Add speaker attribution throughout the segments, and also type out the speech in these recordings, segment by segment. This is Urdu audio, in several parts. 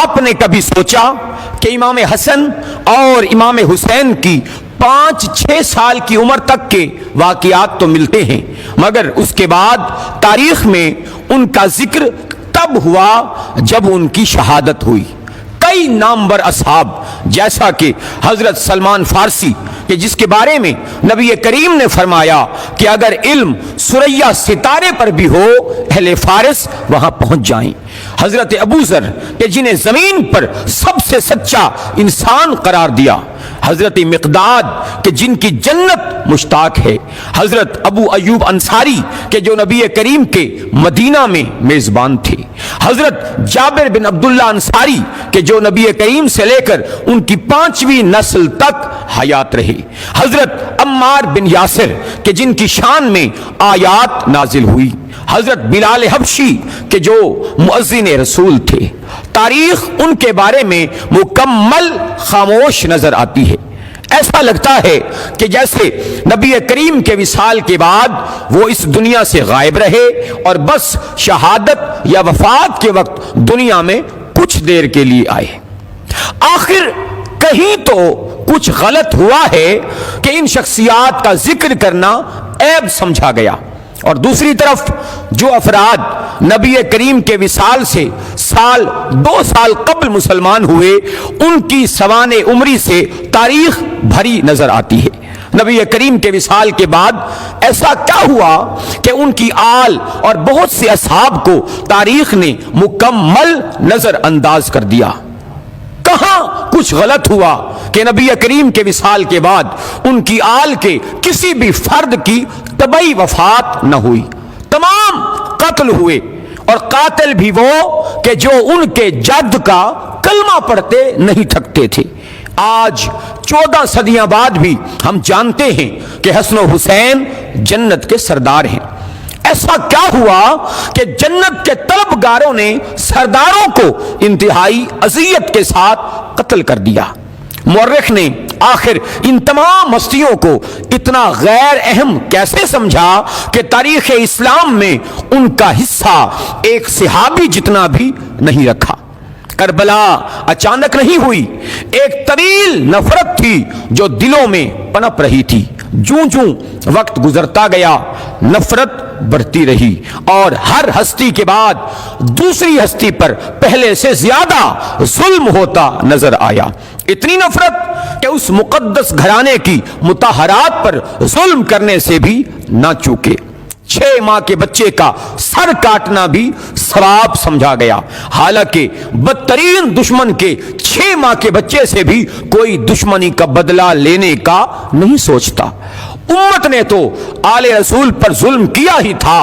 Speaker 1: آپ نے کبھی سوچا کہ امام حسن اور امام حسین کی 5-6 سال کی عمر تک کے واقعات تو ملتے ہیں، مگر اس کے بعد تاریخ میں ان کا ذکر تب ہوا جب ان کی شہادت ہوئی۔ کئی نامور اصحاب جیسا کہ حضرت سلمان فارسی کہ جس کے بارے میں نبی کریم نے فرمایا کہ اگر علم ثریا ستارے پر بھی ہو اہل فارس وہاں پہنچ جائیں، حضرت ابو ذر کہ جنہیں زمین پر سب سے سچا انسان قرار دیا، حضرت مقداد کہ جن کی جنت مشتاق ہے، حضرت ابو ایوب انصاری کہ جو نبی کریم کے مدینہ میں میزبان تھے، حضرت جابر بن عبداللہ انصاری کہ جو نبی کریم سے لے کر ان کی 5ویں نسل تک حیات رہے، حضرت عمار بن یاسر کہ جن کی شان میں آیات نازل ہوئی، حضرت بلال حبشی کہ جو مؤذن رسول تھے۔ تاریخ ان کے بارے میں مکمل خاموش نظر آتی ہے۔ ایسا لگتا ہے کہ جیسے نبی کریم کے وصال کے بعد وہ اس دنیا سے غائب رہے اور بس شہادت یا وفات کے وقت دنیا میں کچھ دیر کے لیے آئے۔ آخر کہیں تو کچھ غلط ہوا ہے کہ ان شخصیات کا ذکر کرنا عیب سمجھا گیا، اور دوسری طرف جو افراد نبی کریم کے وصال سے 2 سال قبل مسلمان ہوئے ان کی سوانح عمری سے تاریخ بھری نظر آتی ہے۔ نبی کریم کے وصال کے بعد ایسا کیا ہوا کہ ان کی آل اور بہت سے اصحاب کو تاریخ نے مکمل نظر انداز کر دیا؟ کہاں کچھ غلط ہوا کہ نبی کریم کے وصال کے بعد ان کی آل کے کسی بھی فرد کی طبعی وفات نہ ہوئی؟ تمام قتل ہوئے، اور قاتل بھی وہ کہ جو ان کے جد کا کلمہ پڑھتے نہیں تھکتے تھے۔ آج 14 صدیاں بعد بھی ہم جانتے ہیں کہ حسن و حسین جنت کے سردار ہیں۔ ایسا کیا ہوا کہ جنت کے طلبگاروں نے سرداروں کو انتہائی اذیت کے ساتھ قتل کر دیا؟ مورخ نے آخر ان تمام ہستیوں کو اتنا غیر اہم کیسے سمجھا کہ تاریخ اسلام میں ان کا حصہ ایک صحابی جتنا بھی نہیں رکھا؟ کربلا اچانک نہیں ہوئی، ایک طویل نفرت تھی جو دلوں میں پنپ رہی تھی۔ جوں جوں وقت گزرتا گیا نفرت بڑھتی رہی، اور ہر ہستی کے بعد دوسری ہستی پر پہلے سے زیادہ ظلم ہوتا نظر آیا۔ اتنی نفرت کہ اس مقدس گھرانے کی مطہرات پر ظلم کرنے سے بھی نہ چوکے۔ 6 ماہ کے بچے کا سر کاٹنا بھی ثواب سمجھا گیا، حالانکہ بدترین دشمن کے 6 ماہ کے بچے سے بھی کوئی دشمنی کا بدلہ لینے کا نہیں سوچتا۔ امت نے تو آل رسول پر ظلم کیا ہی تھا،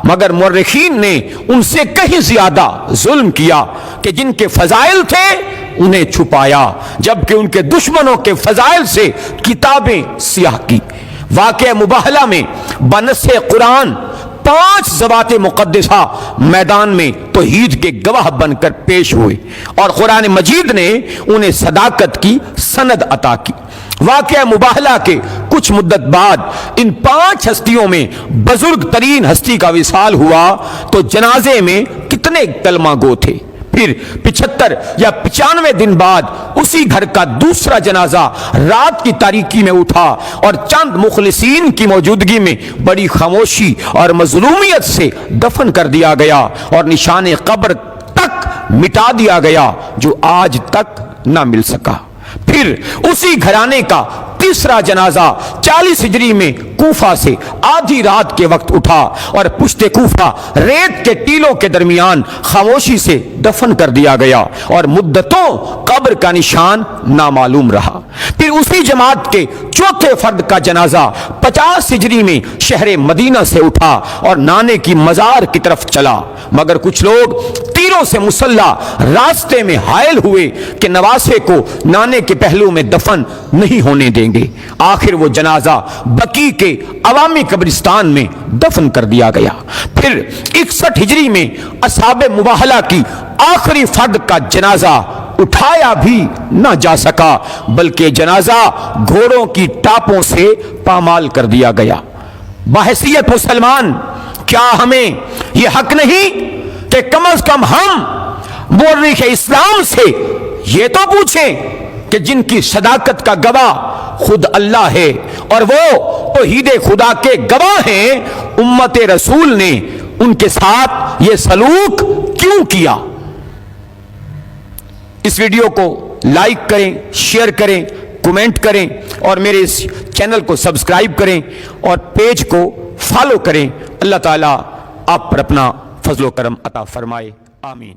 Speaker 1: مگر مورخین نے ان سے کہیں زیادہ ظلم کیا کہ جن کے فضائل تھے انہیں چھپایا، جبکہ ان کے دشمنوں کے فضائل سے کتابیں سیاہ کی۔ واقعہ مباہلہ میں بنص قرآن 5 ذوات مقدسہ میدان میں توحید کے گواہ بن کر پیش ہوئے، اور قرآن مجید نے انہیں صداقت کی سند عطا کی۔ واقعہ مباہلہ کے کچھ مدت بعد ان 5 ہستیوں میں بزرگ ترین ہستی کا وصال ہوا تو جنازے میں کتنے کلمہ گو تھے؟ پھر 75 یا 95 دن بعد اسی گھر کا دوسرا جنازہ رات کی تاریکی میں اٹھا اور چند مخلصین کی موجودگی میں بڑی خاموشی اور مظلومیت سے دفن کر دیا گیا، اور نشان قبر تک مٹا دیا گیا جو آج تک نہ مل سکا۔ پھر اسی گھرانے کا تیسرا جنازہ 40 ہجری میں کوفہ سے آدھی رات کے وقت اٹھا اور پشت کوفہ ریت کے ٹیلوں کے درمیان خاموشی سے دفن کر دیا گیا، اور مدتوں قبر کا نشان نامعلوم رہا۔ پھر اسی جماعت کے چوتھے فرد کا جنازہ 50 ہجری میں شہر مدینہ سے اٹھا اور نانے کی مزار کی طرف چلا، مگر کچھ لوگ تیروں سے مسلح راستے میں حائل ہوئے کہ نواسے کو نانے کے پہلو میں دفن نہیں ہونے دیں گے۔ آخر وہ جنازہ بقیع کے عوامی قبرستان میں دفن کر دیا گیا۔ پھر 61 ہجری میں اصحاب مباہلہ کی آخری فرد کا جنازہ اٹھایا بھی نہ جا سکا، بلکہ جنازہ گھوڑوں کی ٹاپوں سے پامال کر دیا گیا۔ بحیثیت مسلمان کیا ہمیں یہ حق نہیں کہ کم از کم ہم مورخ اسلام سے یہ تو پوچھیں کہ جن کی صداقت کا گواہ خود اللہ ہے اور وہ توحید خدا کے گواہ ہیں، امت رسول نے ان کے ساتھ یہ سلوک کیوں کیا؟ اس ویڈیو کو لائک کریں، شیئر کریں، کمنٹ کریں اور میرے اس چینل کو سبسکرائب کریں اور پیج کو فالو کریں۔ اللہ تعالیٰ آپ پر اپنا فضل و کرم عطا فرمائے، آمین۔